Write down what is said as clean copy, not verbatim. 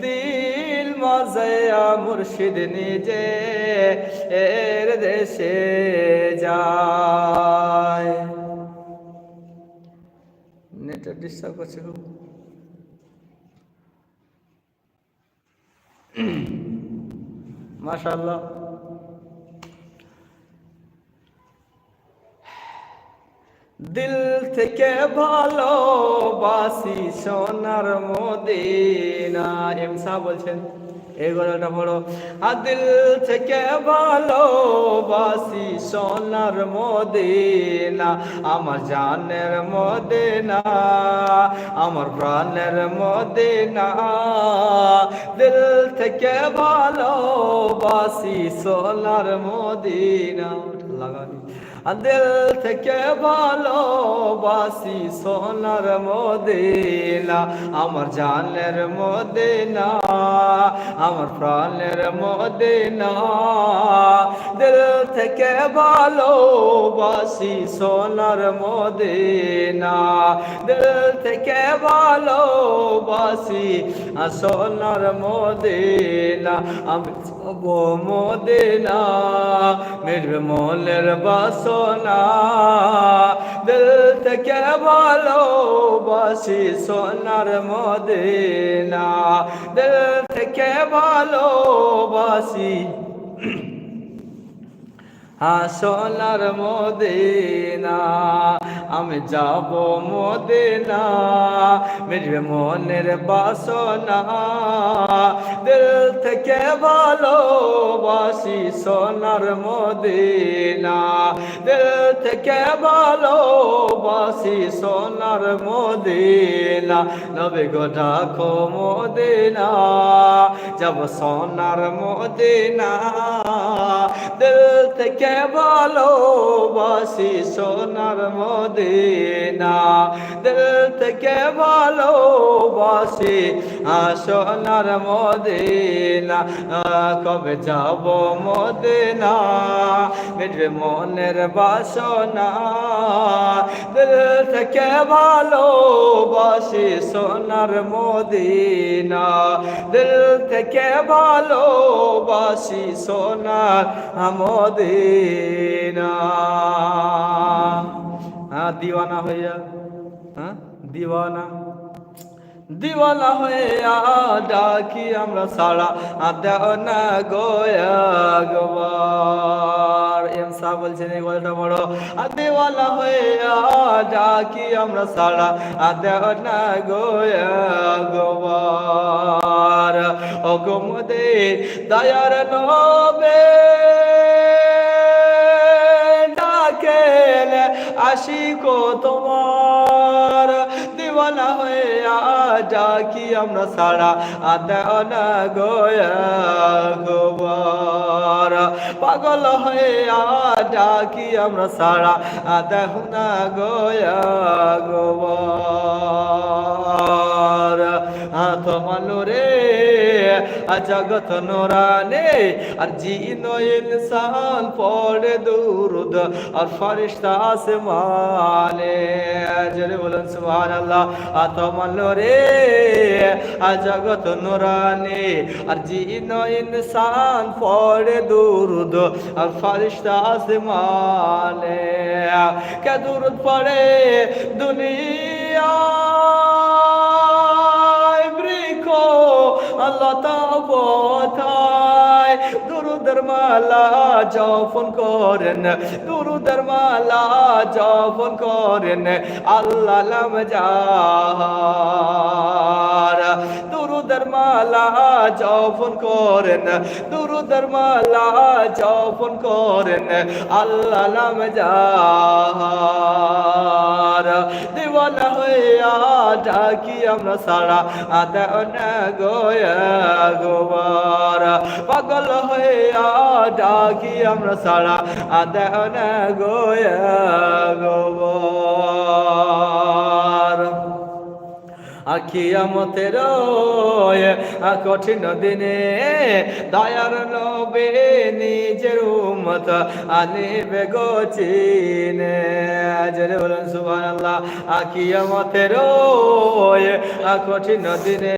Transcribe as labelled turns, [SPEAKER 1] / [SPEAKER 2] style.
[SPEAKER 1] দিল মজায়া মুর্শিদ নিজে এর দেশে যায়। নেটওয়ার্ক ডিস্টার্ব করছে খুব। মাশাআল্লাহ। দিল থেকে ভালোবাসি সোনার মদিনা। এমসা বলছেন এই গলাটা বড়। আর দিল থেকে ভালোবাসি সোনার মদিনা, আমার জানের মদিনা, আমার প্রাণের মদিনা। দিল থেকে ভালোবাসি সোনার মদিনা। লাগানি দিল থেকে ভালোবাসি সোনার মদিনা, আমার জানের মদিনা, আমার প্রাণের মদিনা। দিল থেকে ভালোবাসি সোনার মদিনা, দিল থেকে ভালোবাসি সোনার মদিনা। আমি যাব মদিনা, মিটবে মনের বাসনা। দিল থেকে ভালোবাসি সোনার মদিনা, দিল থেকে ভালোবাসি সোনার মদিনা। আমি যাব মদিনা, মিটবে মনের বাসনা। দিল থেকে ভালোবাসি সোনার মদিনা, দিল থেকে ভালোবাসি সোনার মদিনা। নবী গো ডাকো মদিনা, যাব সোনার মদিনা। দিল থেকে ভালোবাসি সোনার মদিনা, দিল থেকে ভালোবাসি সোনার মদিনা। কবে যাব মদিনা, মিটবে মনের বাসনা। দিল থেকে ভালোবাসি সোনার মদিনা, দিল থেকে ভালোবাসি সোনার মদিনা। দিওয়ানা হইয়া, দিওয়ানা দিওয়ানা হইয়া ডাকি আমরা সারা দেও না গোয়া গোবার। এমসা বলছেন এই গলাটা বড়। দিওয়ানা হইয়া ডাকি আমরা সারা দেও না গোয়া গোবার। ও গো মোদের দয়ার নবে ডাকেন আশিকো তোমার। দিওয়ানা হইয়া ডাকি আমরা সারা দেও না গোয়া গোবার। পাগল হইয়া ডাকি আমরা সারা দেও না গোয়া গোবার। তোমার রে জগত নোরানে আর জিনো ইনসান পড়ে দুরুদ আর ফরিশতা আসমানে। জোরে বলুন সুবহানাল্লাহ। তোমার রে জগত নোরানে আর জিনো ইনসান পড়ে দুরুদ আর ফরিশতা আসমানে। কে দুরুদ পড়ে দুনিয়া লতা পথায়, দুরুদের মালা যপন করেন, দুরুদের মালা যপন করেন আল্লাহ নাম যার। দুরুদের মালা যপন করেন, দুরুদের মালা যপন করেন আল্লাহ নাম যার। দিওয়ানা হইয়া ডাকি আমরা সারা দেও না গোয়া গোবার। পাগল হইয়া ডাকি আমরা সারা দেও না গোয়া গোবার। আর কিয়ামতের কঠিন দিনে দয়ার নবী নিজের উম্মত আনিবে গো চিনে। জোরে বলুন সুবহানাল্লাহ। কিয়ামতের কঠিন দিনে